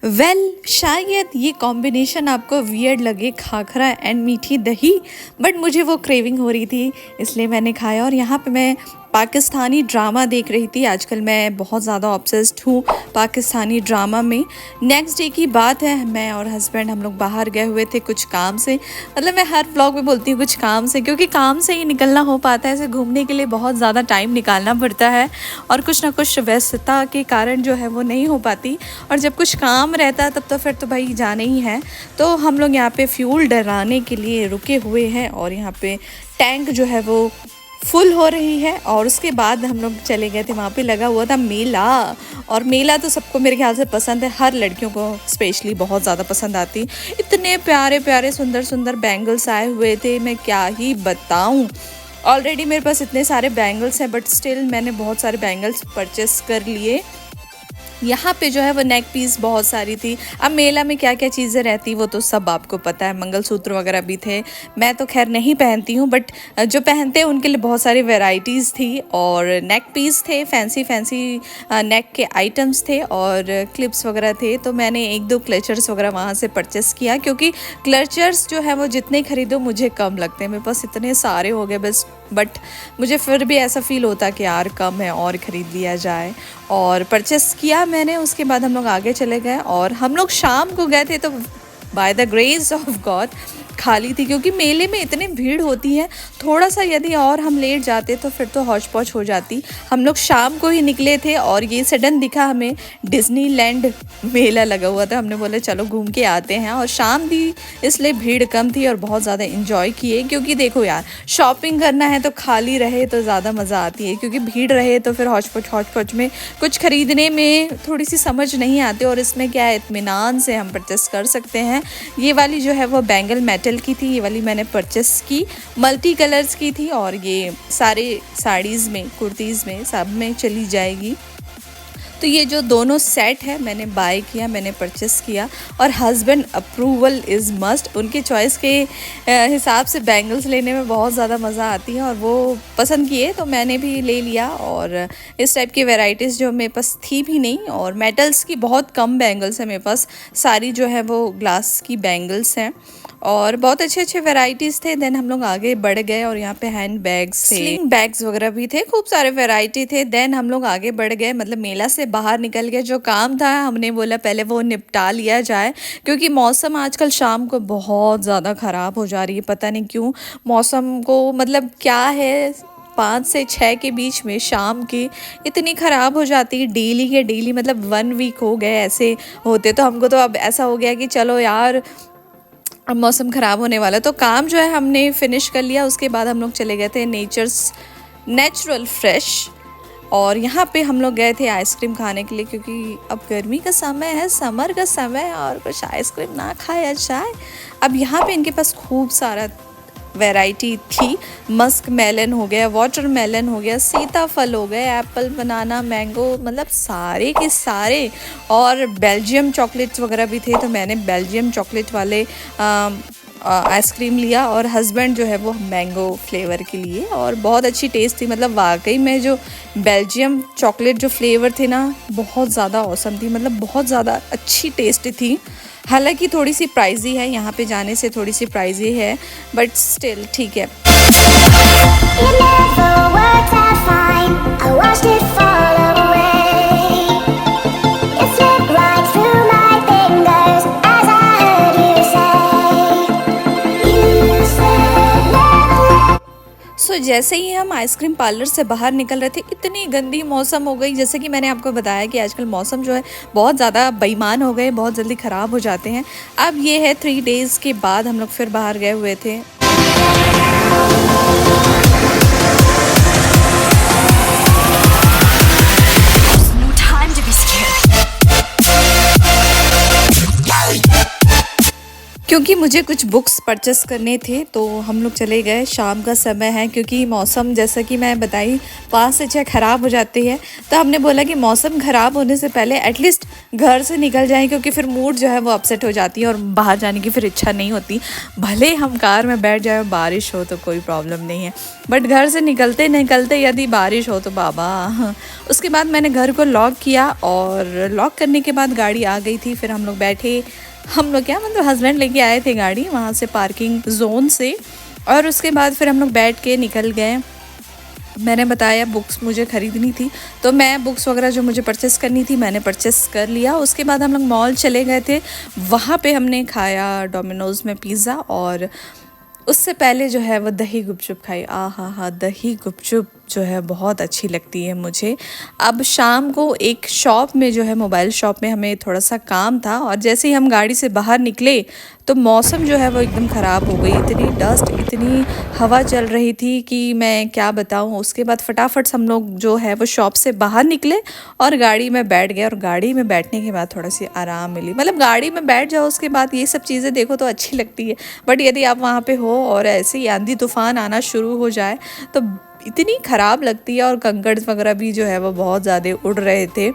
शायद ये कॉम्बिनेशन आपको वियर्ड लगे, खाखरा एंड मीठी दही, बट मुझे वो क्रेविंग हो रही थी इसलिए मैंने खाया। और यहाँ पे मैं पाकिस्तानी ड्रामा देख रही थी। आजकल मैं बहुत ज़्यादा ऑब्सेस्ड हूँ पाकिस्तानी ड्रामा में। नेक्स्ट डे की बात है, मैं और हस्बैंड हम लोग बाहर गए हुए थे कुछ काम से। मतलब मैं हर व्लॉग में बोलती हूँ कुछ काम से, क्योंकि काम से ही निकलना हो पाता है। ऐसे घूमने के लिए बहुत ज़्यादा टाइम निकालना पड़ता है और कुछ ना कुछ व्यस्तता के कारण जो है वो नहीं हो पाती। और जब कुछ काम रहता है तब तो फिर तो भाई जाना ही है। तो हम लोग यहाँ पे फ्यूल डलाने के लिए रुके हुए हैं और यहाँ पे टैंक जो है वो फुल हो रही है। और उसके बाद हम लोग चले गए थे, वहाँ पे लगा हुआ था मेला। और मेला तो सबको मेरे ख्याल से पसंद है, हर लड़कियों को स्पेशली बहुत ज़्यादा पसंद आती। इतने प्यारे प्यारे सुंदर सुंदर बैंगल्स आए हुए थे, मैं क्या ही बताऊँ। ऑलरेडी मेरे पास इतने सारे बैंगल्स हैं, बट स्टिल मैंने बहुत सारे बैंगल्स परचेस कर लिए। यहाँ पे जो है वो नेक पीस बहुत सारी थी। अब मेला में क्या क्या चीज़ें रहती वो तो सब आपको पता है। मंगलसूत्र वगैरह भी थे, मैं तो खैर नहीं पहनती हूँ, बट जो पहनते हैं उनके लिए बहुत सारी वैरायटीज़ थी। और नेक पीस थे, फैंसी फैंसी नेक के आइटम्स थे और क्लिप्स वगैरह थे। तो मैंने एक दो क्लचर्स वगैरह वहाँ से परचेस किया, क्योंकि क्लचर्स जो है वो जितने खरीदो मुझे कम लगते हैं। मेरे पास इतने सारे हो गए बस, बट मुझे फिर भी ऐसा फील होता कि यार कम है और ख़रीद लिया जाए। और परचेस किया मैंने। उसके बाद हम लोग आगे चले गए और हम लोग शाम को गए थे, तो by the grace of God खाली थी, क्योंकि मेले में इतनी भीड़ होती है। थोड़ा सा यदि और हम लेट जाते तो फिर तो हौच पौच हो जाती। हम लोग शाम को ही निकले थे और ये सडन दिखा हमें, डिज्नीलैंड मेला लगा हुआ था। हमने बोला चलो घूम के आते हैं। और शाम थी इसलिए भीड़ कम थी और बहुत ज़्यादा इन्जॉय किए। क्योंकि देखो यार, शॉपिंग करना है तो खाली रहे तो ज़्यादा मज़ा आती है, क्योंकि भीड़ रहे तो फिर हौच पौच में कुछ ख़रीदने में थोड़ी सी समझ नहीं आती। और इसमें क्या है, इत्मीनान से हम परचेस कर सकते हैं। ये वाली जो है वो बैंगल मेटल की थी, ये वाली मैंने परचेस की, मल्टी कलर्स की थी। और ये सारे साड़ीज़ में, कुर्तीज़ में, सब में चली जाएगी। तो ये जो दोनों सेट है मैंने बाय किया, मैंने परचेस किया। और हस्बैंड अप्रूवल इज़ मस्ट, उनके चॉइस के हिसाब से बैंगल्स लेने में बहुत ज़्यादा मज़ा आती है और वो पसंद किए तो मैंने भी ले लिया। और इस टाइप की वैरायटीज़ जो मेरे पास थी भी नहीं, और मेटल्स की बहुत कम बैंगल्स हैं मेरे पास, सारी जो है वो ग्लास की बैंगल्स हैं और बहुत अच्छे अच्छे वैरायटीज़ थे। देन हम लोग आगे बढ़ गए और यहाँ पे हैंड बैग्स थे, स्लिंग बैग्स वगैरह भी थे, खूब सारे वैरायटी थे। देन हम लोग आगे बढ़ गए, मतलब मेला से बाहर निकल गए। जो काम था हमने बोला पहले वो निपटा लिया जाए, क्योंकि मौसम आजकल शाम को बहुत ज़्यादा ख़राब हो जा रही है। पता नहीं क्यों मौसम को, मतलब क्या है, 5 से 6 के बीच में शाम की इतनी ख़राब हो जाती है डेली के डेली। मतलब 1 वीक हो गए ऐसे होते, तो हमको तो अब ऐसा हो गया कि चलो यार अब मौसम ख़राब होने वाला है। तो काम जो है हमने फिनिश कर लिया। उसके बाद हम लोग चले गए थे नेचुरल फ्रेश, और यहाँ पे हम लोग गए थे आइसक्रीम खाने के लिए, क्योंकि अब गर्मी का समय है, समर का समय है, और कुछ आइसक्रीम ना खाया जाए। अब यहाँ पे इनके पास खूब सारा वैरायटी थी। मस्क मेलन हो गया, वाटर मेलन हो गया, सीताफल हो गए, एप्पल, बनाना, मैंगो, मतलब सारे के सारे। और बेल्जियम चॉकलेट्स वगैरह भी थे, तो मैंने बेल्जियम चॉकलेट वाले आइसक्रीम लिया और हस्बैंड जो है वो मैंगो फ्लेवर के लिए। और बहुत अच्छी टेस्ट थी, मतलब वाकई में जो बेल्जियम चॉकलेट जो फ्लेवर थे ना, बहुत ज़्यादा औसम थी, मतलब बहुत ज़्यादा अच्छी टेस्ट थी। हालांकि थोड़ी सी प्राइजी है, यहाँ पे जाने से थोड़ी सी प्राइजी है, बट स्टिल ठीक है। जैसे ही हम आइसक्रीम पार्लर से बाहर निकल रहे थे, इतनी गंदी मौसम हो गई। जैसे कि मैंने आपको बताया कि आजकल मौसम जो है बहुत ज़्यादा बेईमान हो गए, बहुत जल्दी ख़राब हो जाते हैं। अब ये है 3 डेज़ के बाद हम लोग फिर बाहर गए हुए थे। क्योंकि मुझे कुछ बुक्स परचेस करने थे तो हम लोग चले गए। शाम का समय है, क्योंकि मौसम जैसा कि मैं बताई 5 से 6 ख़राब हो जाती है, तो हमने बोला कि मौसम ख़राब होने से पहले एटलीस्ट घर से निकल जाएं, क्योंकि फिर मूड जो है वो अपसेट हो जाती है और बाहर जाने की फिर इच्छा नहीं होती। भले हम कार में बैठ जाए, बारिश हो तो कोई प्रॉब्लम नहीं है, बट घर से निकलते निकलते यदि बारिश हो तो बाबा। उसके बाद मैंने घर को लॉक किया और लॉक करने के बाद गाड़ी आ गई थी। फिर हम लोग बैठे, हम लोग क्या मतलब हस्बैंड लेके आए थे गाड़ी वहाँ से पार्किंग जोन से, और उसके बाद फिर हम लोग बैठ के निकल गए। मैंने बताया बुक्स मुझे ख़रीदनी थी, तो मैं बुक्स वगैरह जो मुझे परचेस करनी थी मैंने परचेस कर लिया। उसके बाद हम लोग मॉल चले गए थे, वहाँ पे हमने खाया डोमिनोज़ में पिज़्ज़ा, और उससे पहले जो है वो दही गुपचुप खाई। आ हा हा, दही गुपचुप जो है बहुत अच्छी लगती है मुझे। अब शाम को एक शॉप में जो है मोबाइल शॉप में हमें थोड़ा सा काम था, और जैसे ही हम गाड़ी से बाहर निकले तो मौसम जो है वो एकदम ख़राब हो गई। इतनी डस्ट, इतनी हवा चल रही थी कि मैं क्या बताऊं। उसके बाद फटाफट से हम लोग जो है वो शॉप से बाहर निकले और गाड़ी में बैठ गए, और गाड़ी में बैठने के बाद थोड़ा सी आराम मिली। मतलब गाड़ी में बैठ जाओ, उसके बाद ये सब चीज़ें देखो तो अच्छी लगती है, बट यदि आप वहाँ पे हो और ऐसे ही आंधी तूफान आना शुरू हो जाए तो इतनी ख़राब लगती है। और कंकड़ वगैरह भी जो है वो बहुत ज़्यादा उड़ रहे थे।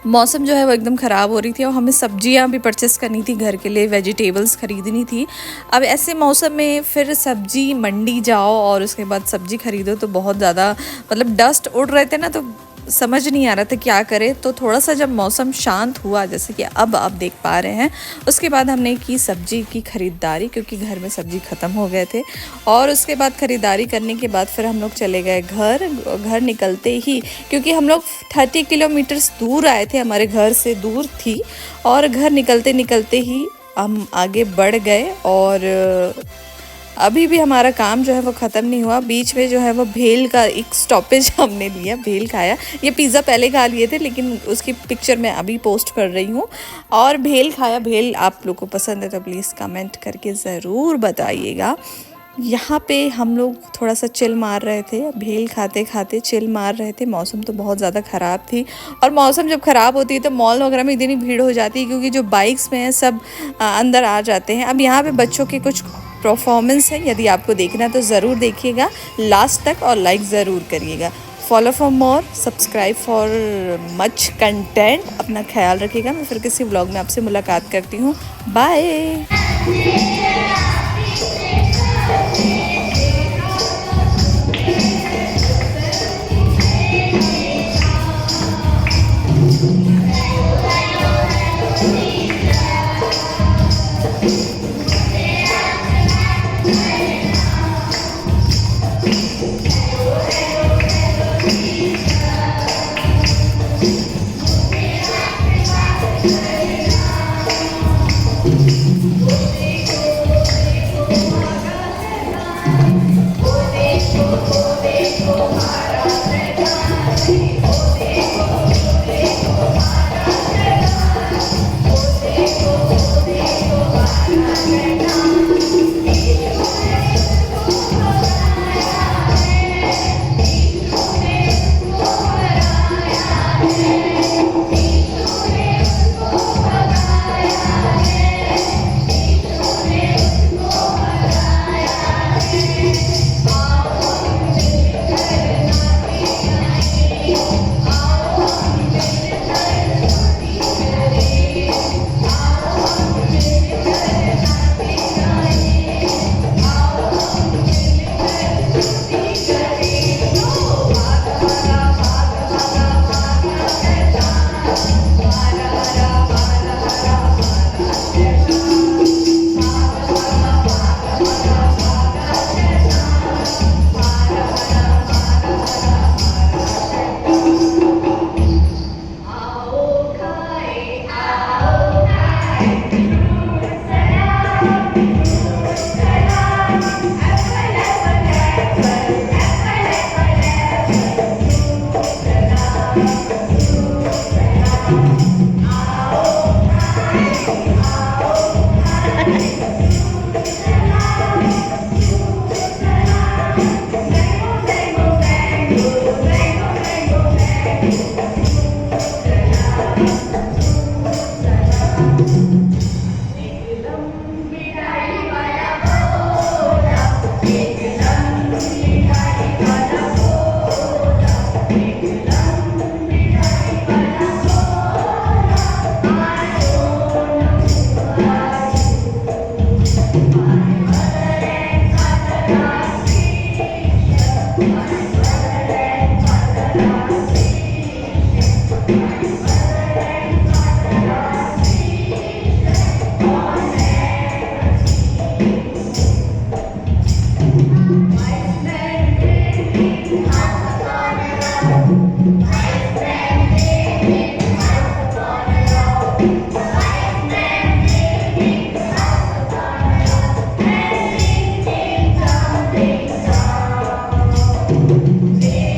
मौसम जो है वो एकदम ख़राब हो रही थी, और हमें सब्जियां भी परचेस करनी थी घर के लिए, वेजिटेबल्स ख़रीदनी थी। अब ऐसे मौसम में फिर सब्जी मंडी जाओ और उसके बाद सब्जी ख़रीदो तो बहुत ज़्यादा मतलब डस्ट उड़ रहे थे ना, तो समझ नहीं आ रहा था क्या करें। तो थोड़ा सा जब मौसम शांत हुआ, जैसे कि अब आप देख पा रहे हैं, उसके बाद हमने की सब्जी की ख़रीदारी, क्योंकि घर में सब्ज़ी ख़त्म हो गए थे। और उसके बाद ख़रीदारी करने के बाद फिर हम लोग चले गए घर। घर निकलते ही, क्योंकि हम लोग 30 किलोमीटर्स दूर आए थे, हमारे घर से दूर थी, और घर निकलते निकलते ही हम आगे बढ़ गए। और अभी भी हमारा काम जो है वो ख़त्म नहीं हुआ। बीच में जो है वो भेल का एक स्टॉपेज हमने लिया, भेल खाया। ये पिज़्ज़ा पहले खा लिए थे, लेकिन उसकी पिक्चर मैं अभी पोस्ट कर रही हूँ। और भेल खाया। भेल आप लोग को पसंद है तो प्लीज़ कमेंट करके ज़रूर बताइएगा। यहाँ पे हम लोग थोड़ा सा चिल मार रहे थे, भेल खाते खाते चिल मार रहे थे। मौसम तो बहुत ज़्यादा ख़राब थी, और मौसम जब ख़राब होती है तो मॉल वगैरह में इतनी भीड़ हो जाती है, क्योंकि जो बाइक्स में हैं सब अंदर आ जाते हैं। अब यहाँ पे बच्चों के कुछ परफॉर्मेंस है, यदि आपको देखना है तो ज़रूर देखिएगा लास्ट तक, और लाइक ज़रूर करिएगा। Follow for more, subscribe for much content. अपना ख्याल रखिएगा। मैं फिर किसी व्लॉग में आपसे मुलाकात करती हूँ। बाय। Under my feet.